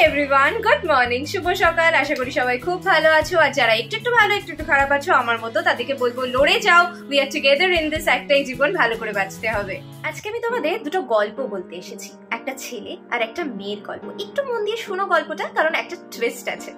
Everyone, good morning, শুভ সকাল। আশা করি সবাই খুব ভালো আছো। আর যারা একটু ভালো একটু খারাপ আছো আমার মতো, তাদেরকে বলবো লড়ে যাও। We are together in this. একটাই জীবন, ভালো করে বাঁচতে হবে। আজকে আমি তোমাদের দুটো গল্প বলতে এসেছি, একটা ছেলে আর একটা মেয়ের গল্প। একটু মন দিয়ে শোনো গল্পটা, কারণ একটা টুইস্ট আছে।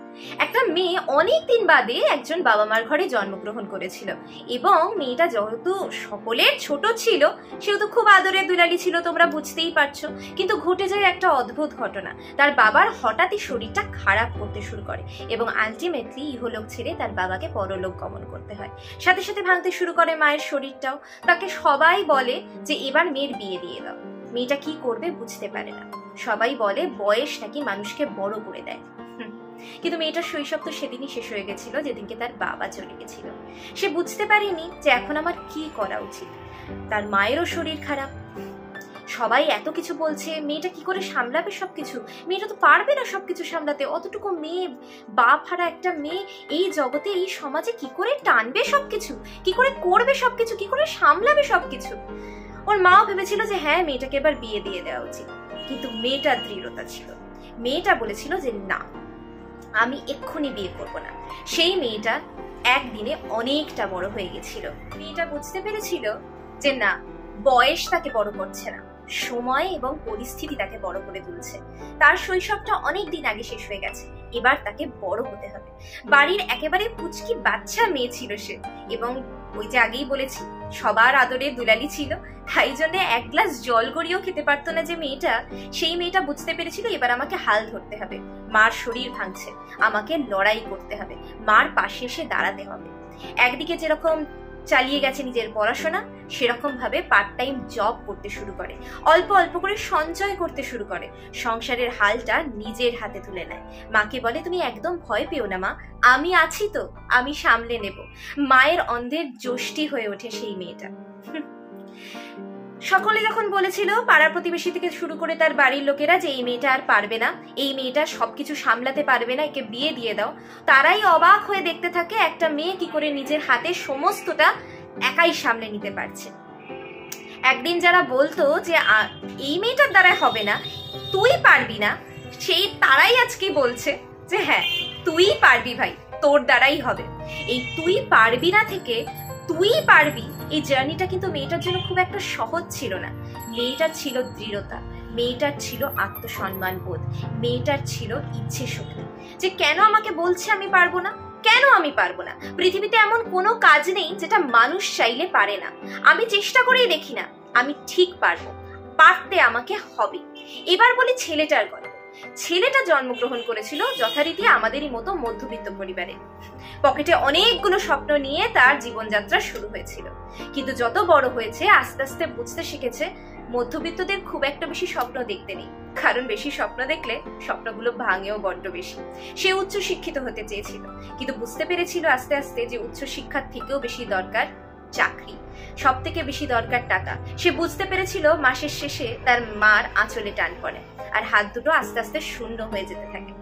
একটা মেয়ে অনেক দিন বাদে একজন বাবা মার ঘরে জন্মগ্রহণ করেছিল, এবং মেয়েটা যেহেতু সকলের ছোট ছিল সেহেতু খুব আদরের দুলালি ছিল, তোমরা বুঝতেই পারছো। কিন্তু ঘটে যায় একটা অদ্ভুত ঘটনা। তার বাবার হঠাৎই শরীরটা খারাপ করতে শুরু করে, এবং আলটিমেটলি ইহলোক ছেড়ে তার বাবাকে পরলোক গমন করতে হয়। সাথে সাথে ভাঙতে শুরু করে মায়ের শরীরটাও। তাকে সবাই বলে যে এবার মেয়ের বিয়ে দিয়ে দাও। মেয়েটা কি করবে বুঝতে পারে না। সবাই বলে বয়স নাকি মানুষকে বড় করে দেয়। কিন্তু মেয়েটার শৈশব তো সেদিনই শেষ হয়ে গেছিল, যেদিনকে তার বাবা চলে গেছিল। সে বুঝতে পারেনি যে এখন আমার কি করা উচিত। তার মায়েরও শরীর খারাপ, সবাই এত কিছু বলছে, মেয়েটা কি করে সামলাবে সবকিছু? মেয়েটা তো পারবে না সবকিছু সামলাতে। অতটুকু মেয়ে, বাপ হারা একটা মেয়ে এই জগতে, এই সমাজে কি করে টানবে সবকিছু, কি করে করবে সবকিছু, কি করে সামলাবে সবকিছু? ওর মাও ভেবেছিল যে হ্যাঁ, মেয়েটাকে এবার বিয়ে দিয়ে দেওয়া উচিত। কিন্তু মেয়েটার দৃঢ়তা ছিল। মেয়েটা বলেছিল যে না, আমি এক্ষুনি বিয়ে করব না। সেই মেয়েটা একদিনে অনেকটা বড় হয়ে গেছিল। মেয়েটা বুঝতে পেরেছিল যে না, বয়স তাকে বড় করছে না, সময় এবং পরিস্থিতি তাকে বড় করে তুলছে। তার শৈশবটা অনেক দিন আগে শেষ হয়ে গেছে, এবার তাকে বড় হতে হবে। বাড়ির একেবারে পুচকি বাচ্চা মেয়ে ছিল সে, এবং ওই যে আগেই বলেছি সবার আদরের দুলালি ছিল। তাই জন্য এক গ্লাস জল গড়িয়েও খেতে পারতো না যে মেয়েটা। সেই মেয়েটা বুঝতে পেরেছিল এবার আমাকে হাল ধরতে হবে। মার শরীর ভাঙছে, আমাকে লড়াই করতে হবে, মার পাশে এসে দাঁড়াতে হবে। একদিকে যেরকম চালিয়ে গেছে নিজের পড়াশোনা, সেরকম ভাবে পার্ট টাইম জব করতে শুরু করে, অল্প অল্প করে সঞ্চয় করতে শুরু করে, সংসারের হালটা নিজের হাতে তুলে নেয়। মাকে বলে তুমি একদম ভয় পেও না মা, আমি আছি তো, আমি সামলে নেব। মায়ের অন্ধের যষ্টি হয়ে ওঠে সেই মেয়েটা। সকলে যখন বলেছিল, পাড়া প্রতিবেশী থেকে শুরু করে তার বাড়ির লোকেরা, যে এই মেয়েটা আর পারবে না, এই মেয়েটা সবকিছু সামলাতে পারবে না, একে বিয়ে দিয়ে দাও, তারাই অবাক হয়ে দেখতে থাকে একটা মেয়ে কি করে নিজের হাতে সমস্তটা একাই সামলে নিতে পারছে। একদিন যারা বলতো যে এই মেয়েটার দ্বারা হবে না, তুই পারবি না, সেই তারাই আজকে বলছে যে হ্যাঁ, তুই পারবি ভাই, তোর দ্বারাই হবে। এই তুই পারবি না থেকে তুই পারবি, এই জার্নিটা কিন্তু মেয়েটার জন্য খুব একটা সহজ ছিল না। মেয়েটার ছিল দৃঢ়তা, মেয়েটার ছিল আত্মসম্মান বোধ, মেয়েটার ছিল ইচ্ছে শক্তি, যে কেন আমাকে বলছে আমি পারবো না, কেন আমি পারবো না? পৃথিবীতে এমন কোনো কাজ নেই যেটা মানুষ চাইলে পারে না। আমি চেষ্টা করেই দেখি না, আমি ঠিক পারবো, পারতে আমাকে হবে। এবার বলি ছেলেটার গল্প। ছেলেটা জন্মগ্রহণ করেছিল যথারীতি আমাদেরই মতো মধ্যবিত্ত পরিবারে। পকেটে অনেকগুলো স্বপ্ন নিয়ে তার জীবনযাত্রা শুরু হয়েছিল। কিন্তু যত বড় হয়েছে আস্তে আস্তে বুঝতে শিখেছে মধ্যবিত্তদের খুব একটা বেশি স্বপ্ন দেখতে নেই, কারণ বেশি স্বপ্ন দেখলে স্বপ্নগুলো ভাঙেও বড্ড বেশি। সে উচ্চ শিক্ষিত হতে চেয়েছিল, কিন্তু বুঝতে পেরেছিল আস্তে আস্তে যে উচ্চ শিক্ষার থেকেও বেশি দরকার চাকরি, সব থেকে বেশি দরকার টাকা। সে বুঝতে পেরেছিল মাসের শেষে তার মার আঁচলে টান পড়ে, আর হাত দুটো আস্তে আস্তে শূন্য হয়ে যেতে থাকে।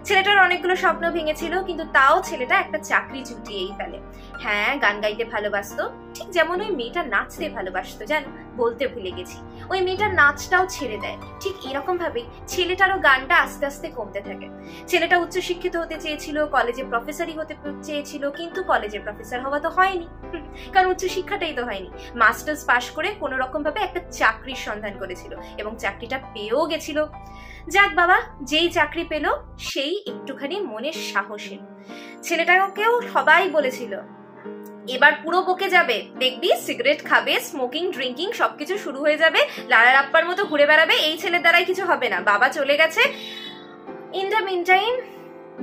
ছেলেটার অনেকগুলো স্বপ্ন ভেঙেছিল, কিন্তু তাও ছেলেটা একটা চাকরি জুটিয়েই ফেলে। হ্যাঁ, গান গাইতে ভালোবাসতো, ঠিক যেমন ওই মেয়েটা নাচতে ভালোবাসতো। জানো, বলতে ভুলে গেছি, ওই মেয়েটার নাচটাও ছেড়ে দেয়। ঠিক এরকম ভাবেই ছেলেটারও গানটা আস্তে আস্তে কমতে থাকে। ছেলেটা উচ্চ শিক্ষিত হতে চেয়েছিল, কলেজে প্রফেসরই হতে চেয়েছিল, কিন্তু কলেজে প্রফেসর হওয়া তো হয়নি, কারণ উচ্চ শিক্ষাটাই তো হয়নি। মাস্টার্স পাশ করে কোনো রকম ভাবে একটা চাকরির সন্ধান করেছিল, এবং চাকরিটা পেয়েও গেছিল। যাক বাবা, যেই চাকরি পেল সেই একটুখানি মনের সাহস এলো। ছেলেটাকেও সবাই বলেছিল এবার পুরো বকে যাবে, দেখবি সিগারেট খাবে, স্মোকিং ড্রিঙ্কিং সবকিছু শুরু হয়ে যাবে, লালা রাপ্পার মতো ঘুরে বেড়াবে, এই ছেলের দ্বারাই কিছু হবে না, বাবা চলে গেছে। ইন দ্য মিন টাইম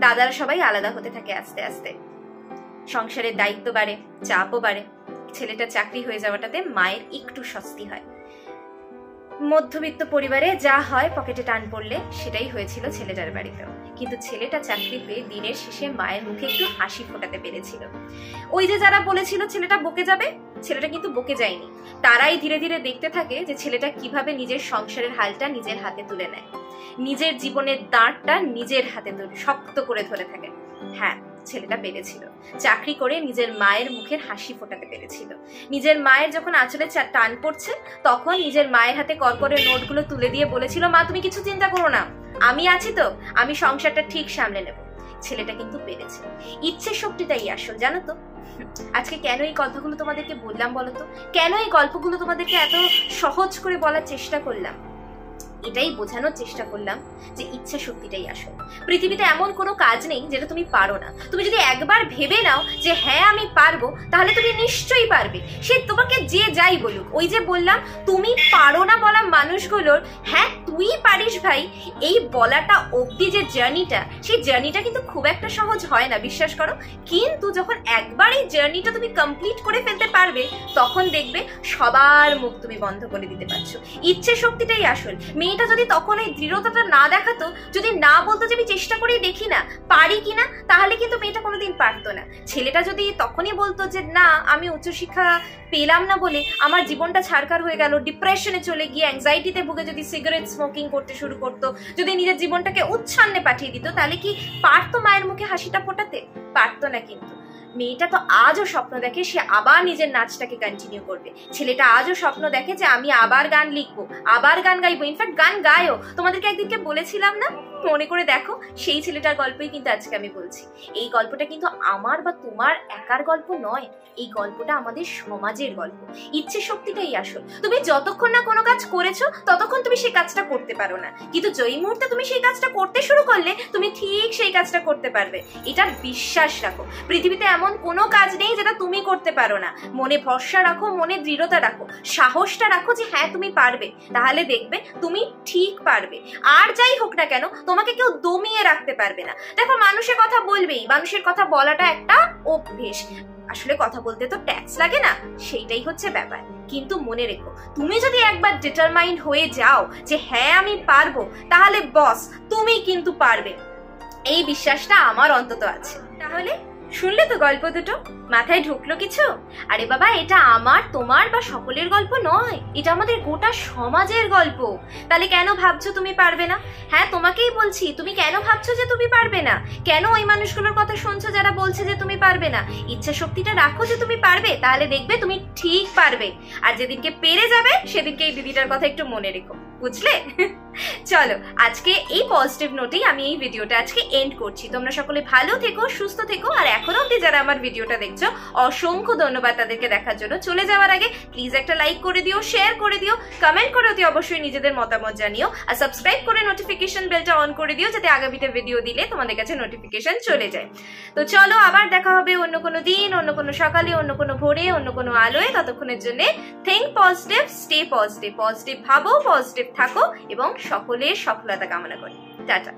দাদারা সবাই আলাদা হতে থাকে আস্তে আস্তে। সংসারের দায়িত্ব বাড়ে, চাপও বাড়ে। ছেলেটা চাকরি হয়ে যাওয়াটাতে মায়ের একটু স্বস্তি হয়। মধ্যবিত্ত পরিবারে যা হয়, পকেটে টান পড়লে সেটাই হয়েছিল ছেলেটার বাড়িতেও। কিন্তু ছেলেটা চাকরি পেয়ে দিনের শেষে মায়ের মুখে একটু হাসি ফোটাতে পেরেছিল। ওই যে যারা বলেছিল ছেলেটা বকে যাবে, ছেলেটা কিন্তু বকে যায়নি। তারাই ধীরে ধীরে দেখতে থাকে যে ছেলেটা কিভাবে নিজের সংসারের হালটা নিজের হাতে তুলে নেয়, নিজের জীবনের দাঁড়টা নিজের হাতে শক্ত করে ধরে থাকে। হ্যাঁ, ছেলেটা পেরেছিল, চাকরি করে নিজের মায়ের মুখের হাসি ফোটাতে পেরেছিল। নিজের মায়ের যখন আঁচলে টান পড়ছে, তখন নিজের মায়ের হাতে করকরে নোটগুলো তুলে দিয়ে বলেছিল, মা তুমি কিছু চিন্তা করো না, আমি আছি তো, আমি সংসারটা ঠিক সামলে নেব। ছেলেটা কিন্তু পেরেছে। ইচ্ছে শক্তিটাই আসল, জানো তো। আজকে কেন এই কথাগুলো তোমাদেরকে বললাম বলো তো, কেন এই গল্পগুলো তোমাদেরকে এত সহজ করে বলার চেষ্টা করলাম? এটাই বোঝানোর চেষ্টা করলাম যে ইচ্ছা শক্তিটাই আসল। পৃথিবীতে এমন কোনো কাজ নেই যেটা তুমি পারো না। তুমি যদি একবার ভেবে নাও যে হ্যাঁ আমি পারবো, তাহলে তুমি নিশ্চয়ই পারবে। সে তোমাকে যে যাই বলুক, ওই যে বললাম তুমি পারো না বলা মানুষগুলোর হ্যাঁ তুই পারিস ভাই এই বলাটা অবধি যে জার্নিটা, সেই জার্নিটা কিন্তু খুব একটা সহজ হয় না, বিশ্বাস করো। কিন্তু যখন একবার এই জার্নিটা তুমি কমপ্লিট করে ফেলতে পারবে, তখন দেখবে সবার মুখ তুমি বন্ধ করে দিতে পারছো। ইচ্ছে শক্তিটাই আসল। মেয়েটা যদি তখন এই দৃঢ়তাটা না দেখাতো, যদি না বলতো যে আমি চেষ্টা করে দেখি না পারি কিনা, তাহলে কিন্তু মেয়েটা কোনোদিন পারতো না। ছেলেটা যদি তখনই বলতো যে না আমি উচ্চশিক্ষা পেলাম না বলে আমার জীবনটা ছাড়খাড় হয়ে গেল, ডিপ্রেশনে চলে গিয়ে অ্যাংজাইটিতে ভুগে যদি সিগারেট স্মোকিং করতে শুরু করতো, যদি নিজের জীবনটাকে উচ্ছন্নে পাঠিয়ে দিত, তাহলে কি পারতো মায়ের মুখে হাসিটা ফোটাতে? পারতো না। কিন্তু মেয়েটা তো আজও স্বপ্ন দেখে সে আবার নিজের নাচটাকে কন্টিনিউ করবে। ছেলেটা আজও স্বপ্ন দেখে যে আমি আবার গান লিখবো, আবার গান গাইবো, ইনফ্যাক্ট গান গায়ও। তোমাদেরকে একদিনকে বলেছিলাম না, মনে করে দেখো, সেই ছেলেটার গল্পই কিন্তু আজকে আমি বলছি। এই গল্পটা কিন্তু আমার বা তোমার একার গল্প নয়, এই গল্পটা আমাদের সমাজের গল্প। ইচ্ছে শক্তিটাই আসল। তুমি যতক্ষণ না কোনো কাজ করেছো, ততক্ষণ তুমি সেই কাজটা করতে পারো না। কিন্তু যেই মুহূর্তে তুমি সেই কাজটা করতে শুরু করলে, তুমি ঠিক সেই কাজটা করতে পারবে। এটার বিশ্বাস রাখো। পৃথিবীতে এমন কোনো কাজ নেই যেটা তুমি করতে পারো না। মনে ভরসা রাখো, মনে দৃঢ়তা রাখো, সাহসটা রাখো যে হ্যাঁ তুমি পারবে। তাহলে দেখবে তুমি ঠিক পারবে। আর যাই হোক না কেন, তোমাকে কেউ দমিয়ে রাখতে পারবে না। দেখো, মানুষের কথা বলবেই, মানুষের কথা বলাটা একটা অভ্যেস। আসলে কথা বলতে তো ট্যাক্স লাগে না, সেইটাই হচ্ছে ব্যাপার। কিন্তু মনে রেখো, তুমি যদি একবার ডিটারমাইন্ড হয়ে যাও যে হ্যাঁ আমি পারবো, তাহলে বস তুমি কিন্তু পারবে। এই বিশ্বাসটা আমার অন্তত আছে। তাহলে শুনলে তো গল্প দুটো? মাথায় ঢুকলো কিছু? আরে বাবা, এটা আমার তোমার বা সকলের গল্প নয়, এটা আমাদের গোটা সমাজের গল্প। তাহলে কেন ভাবছো তুমি পারবে না? হ্যাঁ, তোমাকেই বলছি, তুমি কেন ভাবছো যে তুমি পারবে না? কেন ওই মানুষগুলোর কথা শুনছো যারা বলছে যে তুমি পারবে না? ইচ্ছা শক্তিটা রাখো যে তুমি পারবে, তাহলে দেখবে তুমি ঠিক পারবে। আর যেদিনকে পেরে যাবে, সেদিনকে এই দিদিটার কথা একটু মনে রেখো, বুঝলে? চলো, আজকে এই পজিটিভ নোটেই আমি এই ভিডিওটা আজকে এন্ড করছি। তোমরা সকলে ভালো থেকো, সুস্থ থেকো। আর এখনো অব্দি যারা আমার ভিডিওটা দেখছো, অসংখ্য ধন্যবাদ তাদেরকে দেখার জন্য। চলে যাওয়ার আগে প্লিজ একটা লাইক করে দিও, শেয়ার করে দিও, কমেন্ট করে অতি অবশ্যই নিজেদের মতামত জানিও। আর সাবস্ক্রাইব করে নোটিফিকেশন বেলটা অন করে দিও, যাতে আগামীতে ভিডিও দিলে তোমাদের কাছে নোটিফিকেশন চলে যায়। তো চলো, আবার দেখা হবে অন্য কোনো দিন, অন্য কোনো সকালে, অন্য কোনো ভোরে, অন্য কোনো আলোয়। ততক্ষণের জন্য think positive, stay positive. Positive ভাবো, পজিটিভ থাকো এবং সকলের সফলতা কামনা করি। টাটা।